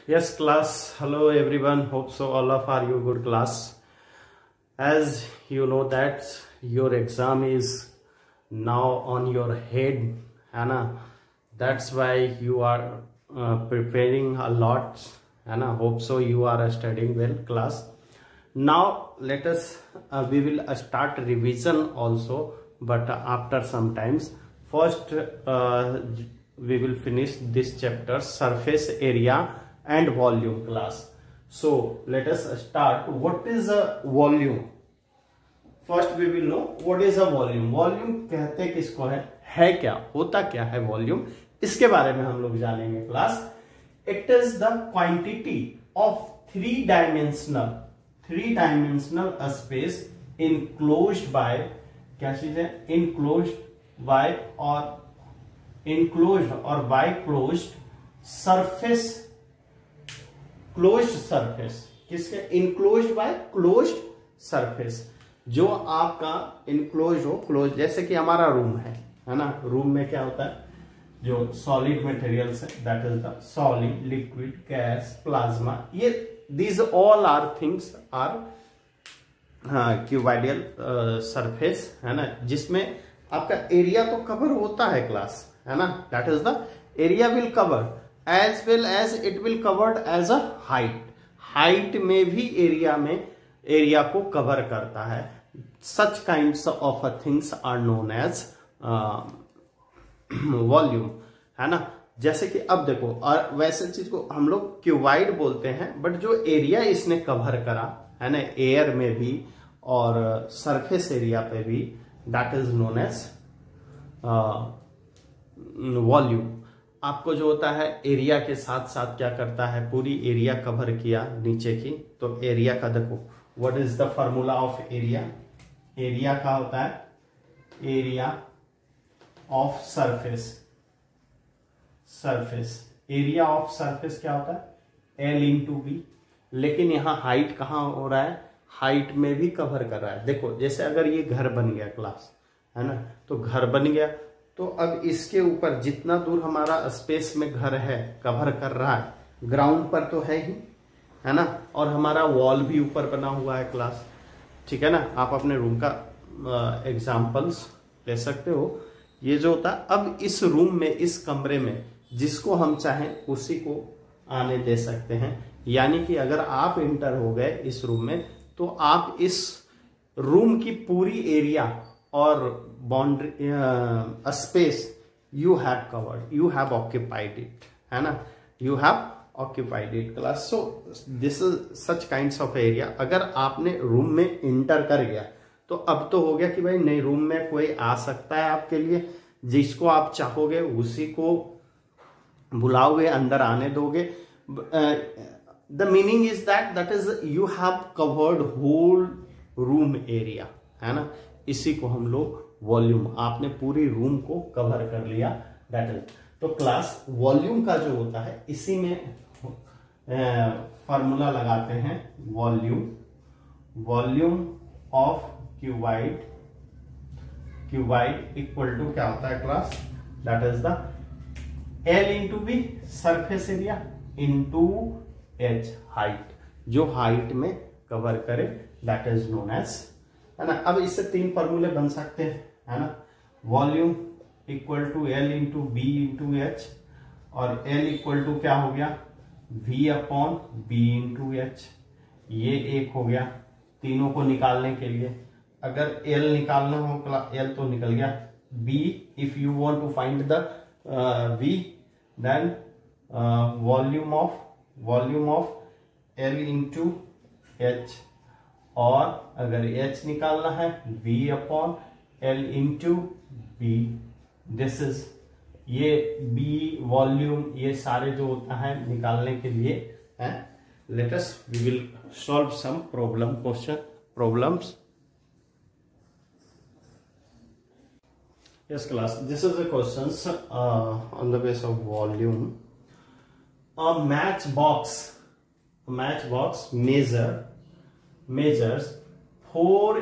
Yes, class. Hello, everyone. Hope so. All of are you good class. As you know that your exam is now on your head, Anna. That's why you are preparing a lot, Anna. Hope so. You are studying well, class. Now let us. We will start revision also, but after some times. First, we will finish this chapter, surface area and volume class. So let us start. What is a volume? First we will know what is a volume. Volume कहते किसको है क्या, होता क्या है volume, इसके बारे में हम लोग जानेंगे class. It is the quantity of three dimensional space enclosed by, क्या चीज है, enclosed by closed surface. Closed surface किसके, इनक्लोज्ड बाय क्लोज्ड सरफेस. जो आपका इनक्लोज हो, क्लोज जैसे कि हमारा रूम है ना. रूम में क्या होता है, जो सॉलिड मटेरियल्स है, that is the solid, liquid, gas, plasma. ये these all are things are cuboidal surface है ना, जिसमें आपका एरिया तो कवर होता है क्लास, है ना. That is the area will cover as well as it will covered as a height में भी एरिया को कवर करता है. such kinds of things are known as volume, है ना. जैसे कि अब देखो, और वैसे चीज को हम लोग क्यूबाइड बोलते हैं, बट जो एरिया इसने कवर करा है ना, एयर में भी और सरफेस एरिया पे भी, that is known as volume. आपको जो होता है एरिया के साथ साथ क्या करता है, पूरी एरिया कवर किया नीचे की, तो एरिया का देखो, what is the formula of area. Area का होता है area of surface. Area of surface क्या होता है, L इंटू बी. लेकिन यहाँ हाइट कहाँ हो रहा है, हाइट में भी कवर कर रहा है. देखो जैसे अगर ये घर बन गया क्लास, है ना, तो घर बन गया, तो अब इसके ऊपर जितना दूर हमारा स्पेस में घर है कवर कर रहा है, ग्राउंड पर तो है ही, है ना, और हमारा वॉल भी ऊपर बना हुआ है क्लास. ठीक है ना. आप अपने रूम का एग्जांपल्स ले सकते हो. ये जो होता है, अब इस रूम में, इस कमरे में जिसको हम चाहें उसी को आने दे सकते हैं. यानी कि अगर आप इंटर हो गए इस रूम में, तो आप इस रूम की पूरी एरिया और boundary space you have covered, you have occupied it, है ना, you have occupied it class. So this is such kinds of area. अगर आपने रूम में इंटर कर गया, तो अब तो हो गया कि भाई नई रूम में कोई आ सकता है आपके लिए, जिसको आप चाहोगे उसी को बुलाओगे, अंदर आने दोगे. The meaning is that is you have covered whole room area, है ना. इसी को हम लोग वॉल्यूम, आपने पूरी रूम को कवर कर लिया, दैट इज. तो क्लास वॉल्यूम का जो होता है, इसी में फॉर्मूला लगाते हैं. Volume of cuboid equal to क्या होता है class, that is the L into B surface area into H height. जो हाइट में कवर करे, दैट इज नोन एज, है ना. अब इससे तीन फॉर्मूले बन सकते हैं, है ना. Volume equal to L into B into H, और L इक्वल टू क्या हो गया, V upon B into H. ये एक हो गया. तीनों को निकालने के लिए अगर L निकालना हो, L तो निकल गया. B, if you want to find the V, then volume of L into H, और अगर H निकालना है, V upon L into B. This is, ये B वॉल्यूम, ये सारे जो होता है निकालने के लिए है. Let us we will solve some problems. Yes class, this is the questions on the base of volume. A matchbox measures 4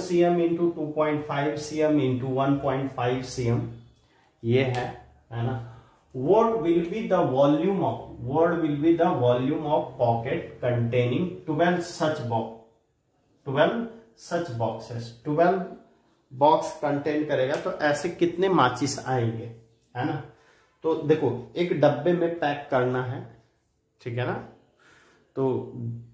cm into 2.5 cm into 1.5 cm. ये है ना. What will be the volume of what will be the volume of pocket containing 12 such boxes? 12 box contain करेगा तो ऐसे कितने माचिस आएंगे, है ना। तो देखो एक डब्बे में पैक करना है, ठीक है ना। तो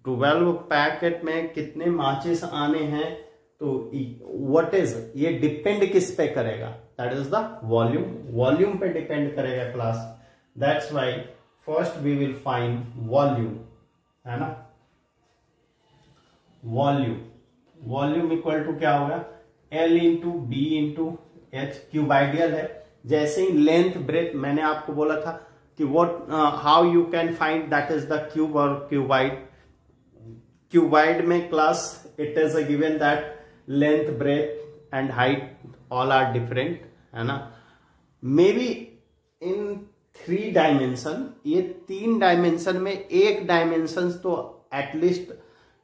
12 पैकेट में कितने माचिस आने हैं, तो व्हाट इज, ये डिपेंड किस पे करेगा, दैट इज द वॉल्यूम पे डिपेंड करेगा class. That's why first we will find volume, है ना। वॉल्यूम इक्वल टू क्या होगा, L into B into H, cuboidal है। जैसे ही लेंथ ब्रेथ, मैंने आपको बोला था कि what how you can find that is the cube और क्यूबाइड में class it is a given that length breadth and height all are different, है ना। मे बी इन 3 डायमेंशन, ये 3 डायमेंशन में एक डायमेंशन तो एटलीस्ट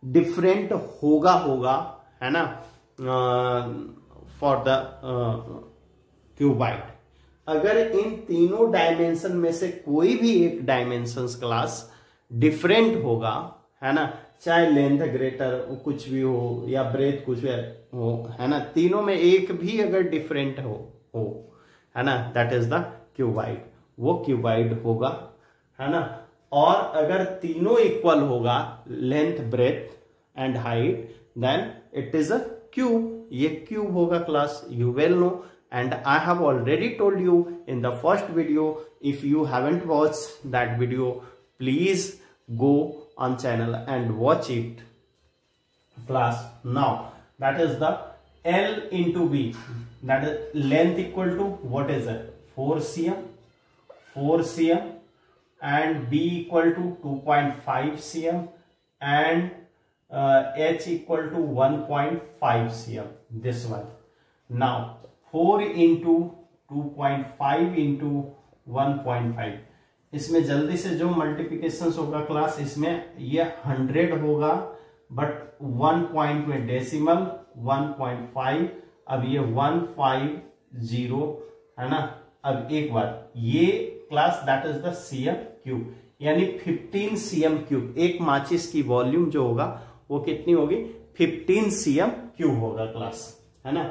डिफरेंट होगा, है ना, फॉर द क्यूबाइड। अगर इन तीनों डायमेंशन में से कोई भी एक डायमेंशन क्लास डिफरेंट होगा, है ना, चाहे लेंथ ग्रेटर कुछ भी हो या ब्रेथ कुछ भी हो, है ना, तीनों में एक भी अगर डिफरेंट हो, है ना, दैट इज द क्यूबाइड, वो क्यूबाइड होगा, है ना। और अगर तीनों इक्वल होगा, length breadth and height, then it is a cube, ये क्यूब होगा class, you will know. And I have already told you in the first video. If you haven't watched that video, please go on channel and watch it, class. Now that is the L into B. That is length equal to what is it? 4 cm, and B equal to 2.5 cm, and H equal to 1.5 cm. This one. Now 4 into 2.5 into 1.5, इसमें जल्दी से जो multiplication होगा class, इसमें ये 100 होगा, but 1 point में decimal 1.5, अब ये 150, है ना। अब एक बार ये class that is the cm cube, यानी 15 cm क्यूब। एक माचिस की वॉल्यूम जो होगा वो कितनी होगी, 15 cm क्यूब होगा क्लास, है ना।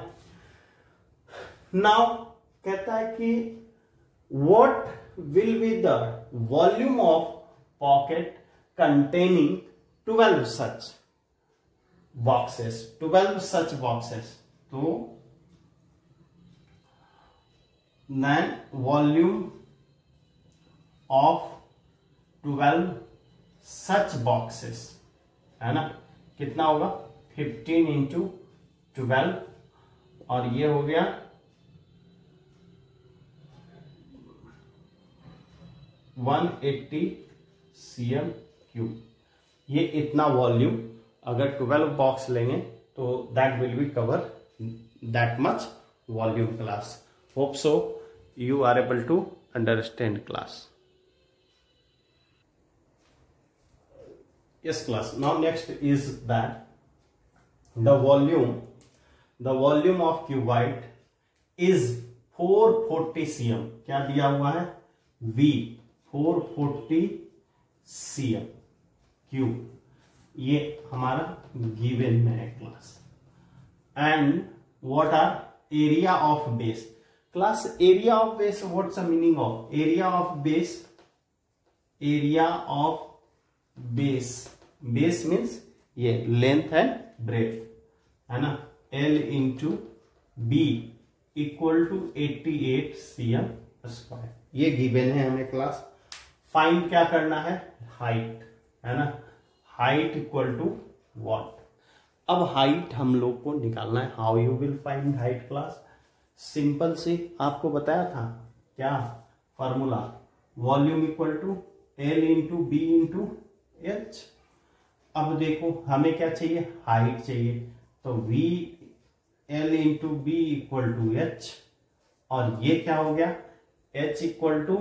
नाउ कहता है कि what will be the volume of pocket containing 12 such boxes, 12 such boxes. तो then volume of 12 such boxes, है ना, कितना होगा, 15 इंटू 12, और ये हो गया 180 cm क्यूब। ये इतना वॉल्यूम अगर 12 बॉक्स लेंगे तो that will be cover that much volume class. Hope so you are able to understand class. Yes class, now next is that the volume of cuboid is 440 cm. क्या दिया हुआ है, V 440 cm cube, ये हमारा given में है class. And what are area of base class, area of base, what's the meaning of area of base, area of base, base means ये length and breadth, है ना, L into B equal to 88 cm square, ये given है हमें class. Find क्या करना है, height, है ना, हाइट इक्वल टू व्हाट। अब हाइट हम लोग को निकालना है। How you will find height class, simple से आपको बताया था क्या formula, volume equal to L into B into H. अब देखो हमें क्या चाहिए, हाइट चाहिए, तो V L into B equal to H, और ये क्या हो गया, H इक्वल टू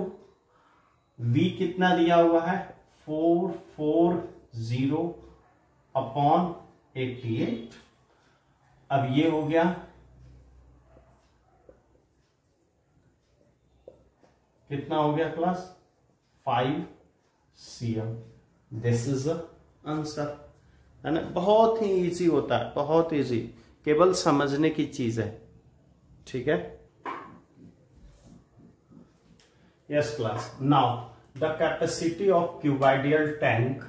V कितना दिया हुआ है, 440 अपॉन 88। अब ये हो गया कितना हो गया class, 5 cm। This is the answer, है ना। बहुत ही इजी होता है, बहुत इजी, केवल समझने की चीज है, ठीक है। Yes class, now the capacity of cuboidal tank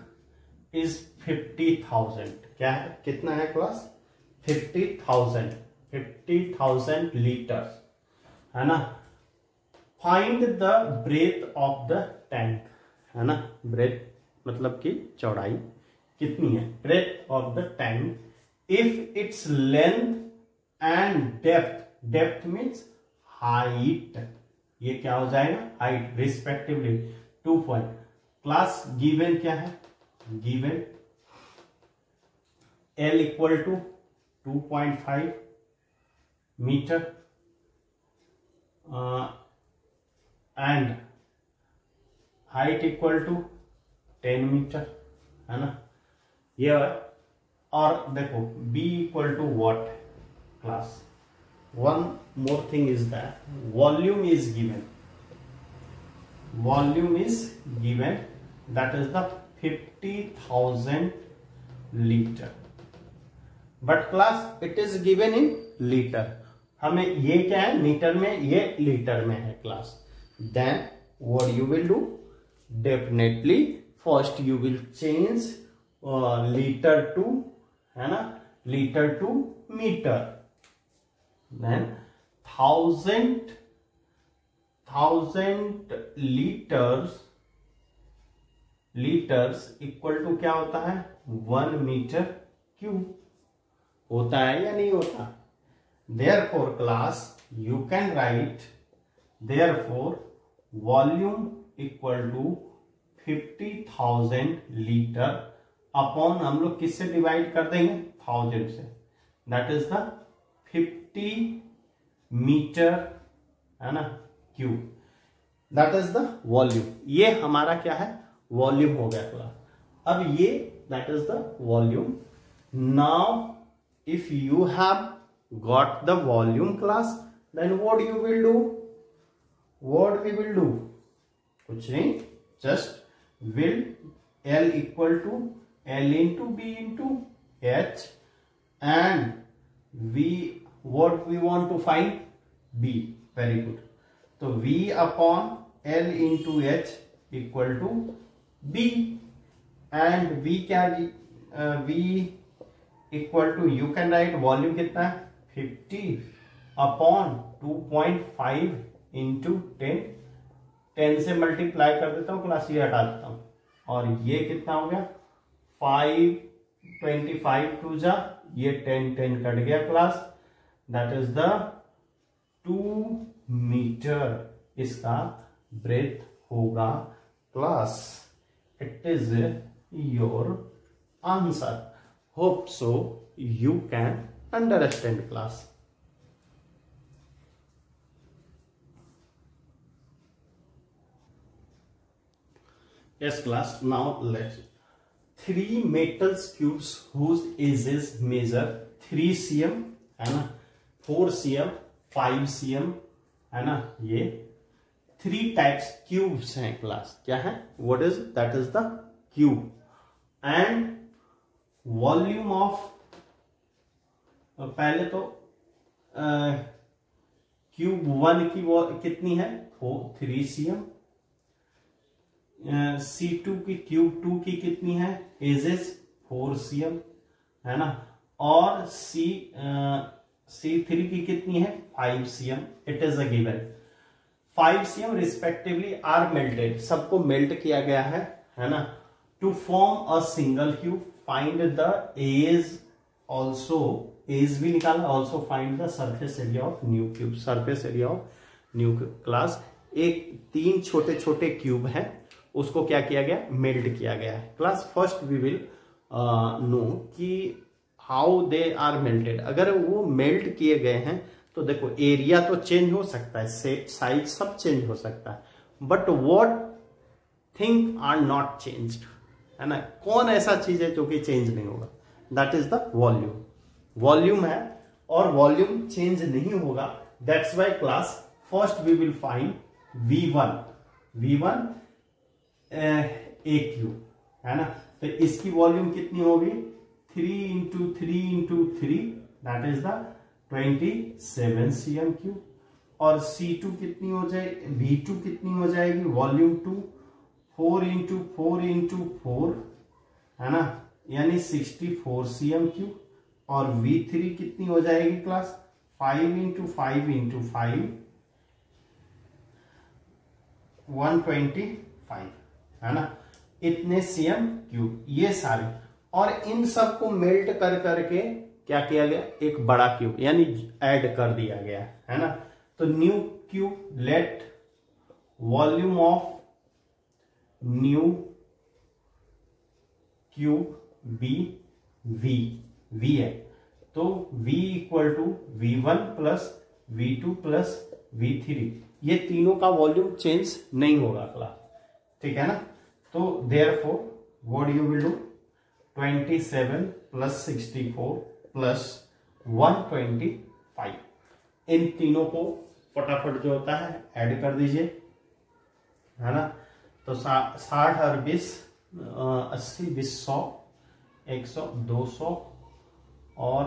is 50,000। क्या है, कितना है क्लास? 50,000 लीटर, है ना। Find the breadth of the tank, है ना। ब्रेथ मतलब कि चौड़ाई कितनी है, breadth of the tank if it's length and depth, depth means height, ये क्या हो जाएगा, height respectively 2 point. Class given क्या है, given L equal to 2.5 metre and height equal to 10 metre, है ना ये। और देखो B equal to what class, one more thing is that volume is given, volume is given, that is the 50,000 litre, but class it is given in litre. हमें ये क्या है, metre में, ये लीटर में है class. Then what you will do, definitely first you will change litre to, है ना, litre to metre. Then 1000 litres equal to क्या होता है, 1 मीटर क्यूब, होता है या नहीं होता। Therefore class you can write, therefore volume equal to 50,000 litre upon, हम लोग किससे डिवाइड कर देंगे, 1000 से, दैट इज द 50 मीटर, है ना, cube, that is the volume. ये हमारा क्या है, वॉल्यूम हो गया क्लास। अब ये that is the volume. Now if you have got the volume class, then what you will do, what we will do, कुछ नहीं, just will L equal to L into B into H, and V, what we want to find, B, very good। तो V upon L into H equal to B, and V क्या, V equal to, you can write volume कितना है, 50 upon 2.5 into 10, 10 से multiply कर देता हूं class, ये हटा देता हूं, और ये कितना हो गया, 5, 25 टू जा, ये 10 कट गया class, that is the 2 metre इसका ब्रेथ होगा class. It is your answer. Hope so you can understand class। Yes class, now let's 3 metal cubes whose edges measure 3 cm, है ना, 4 cm, 5 cm, है ना, ये 3 टाइप्स क्यूब्स हैं class. क्या है, what is that is the cube, and volume of, पहले तो क्यूब 1 की कितनी है, 3 cm, C2 की, क्यूब 2 की कितनी है, एजेस 4 cm, है ना, और C3 की कितनी है, 5 cm। It is a given 5 cm respectively are melted, सबको मेल्ट किया गया है ना, to form a single cube. Find the edge also, edge भी निकाला, also find the surface area of new cube, surface area of new cube. Class एक 3 छोटे छोटे क्यूब हैं, उसको क्या किया गया, मेल्ट किया गया है class. First we will know कि हाउ दे आर मेल्टेड। अगर वो मेल्ट किए गए हैं तो देखो एरिया तो चेंज हो सकता है, साइज सब चेंज हो सकता है, but what thing are not changed, है ना, कौन ऐसा चीज है जो कि चेंज नहीं होगा, that is the volume. Volume है और वॉल्यूम चेंज नहीं होगा, that's why class first we will find V1। V1 a cube, है ना। तो इसकी वॉल्यूम कितनी होगी 3 into 3 that is the 27 cm cube. और C2 कितनी हो जाए, V2 कितनी हो जाएगी वॉल्यूम 2 4 इंटू 4 है ना, यानी 64 cm क्यूब। और V3 कितनी हो जाएगी क्लास 5 इंटू 5 125, है ना, इतने cm क्यूब ये सारे। और इन सबको मेल्ट कर करके क्या किया गया, एक बड़ा क्यूब यानी ऐड कर दिया गया, है ना। तो new cube, let volume of new cube be V है, तो V equal to V1 plus V2 plus V3, ये तीनों का वॉल्यूम चेंज नहीं होगा क्लास, ठीक है ना। तो therefore what you will do 27 plus 64 plus 125, इन तीनों को फटाफट जो होता है ऐड कर दीजिए, है ना। तो 60 और 20 80 20 100 100 200 और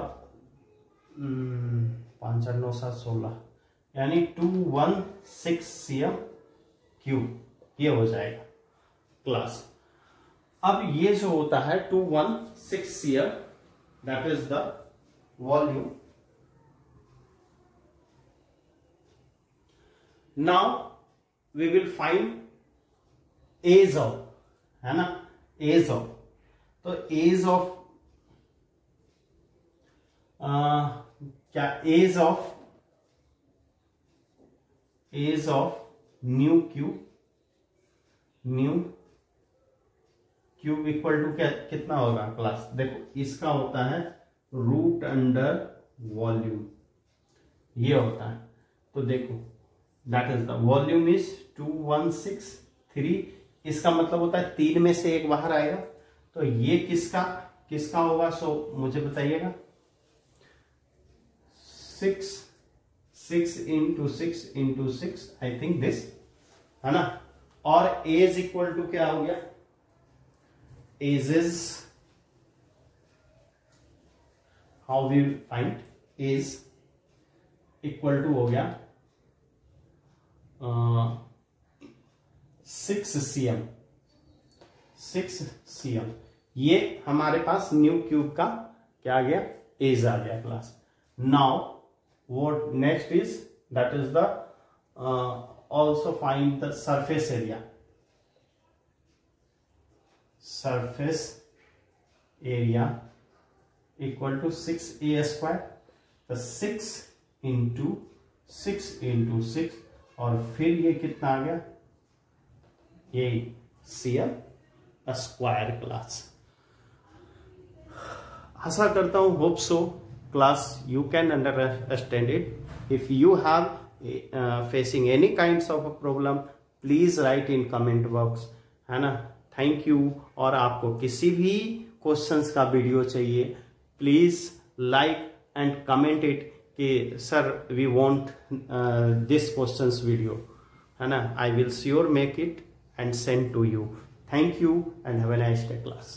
5 9 7 16 यानी 216 cm क्यूब ये हो जाएगा क्लास। अब ये जो होता है 216 cm that is the volume. Now we will find edge of, है ना, एज ऑफ। तो एज ऑफ क्या, edge of new cube equal to क्या कितना होगा क्लास, देखो इसका होता है रूट अंडर वॉल्यूम, ये होता है। तो देखो that is the volume is 2163, इसका मतलब होता है 3 में से 1 बाहर आएगा, तो ये किसका होगा, सो मुझे बताइएगा। 6 इंटू 6 आई थिंक दिस, है ना। और एज इक्वल टू क्या हो गया, edge is how we find, edge equal to हो गया 6 cm, ये हमारे पास न्यू क्यूब का क्या आ गया, एज आ गया class. Now what next is that is the also find the surface area, equal to 6a square, तो 6 इंटू 6 और फिर ये कितना आ गया, ये cm स्क्वायर क्लास। आशा करता हूं hope so class you can understand it. If you have facing any kinds of a problem please write in comment box, है ना। Thank you. और आपको किसी भी क्वेश्चंस का वीडियो चाहिए please like and comment it कि sir we want this questions video, है ना। I will sure make it and send to you. Thank you and have a nice day class.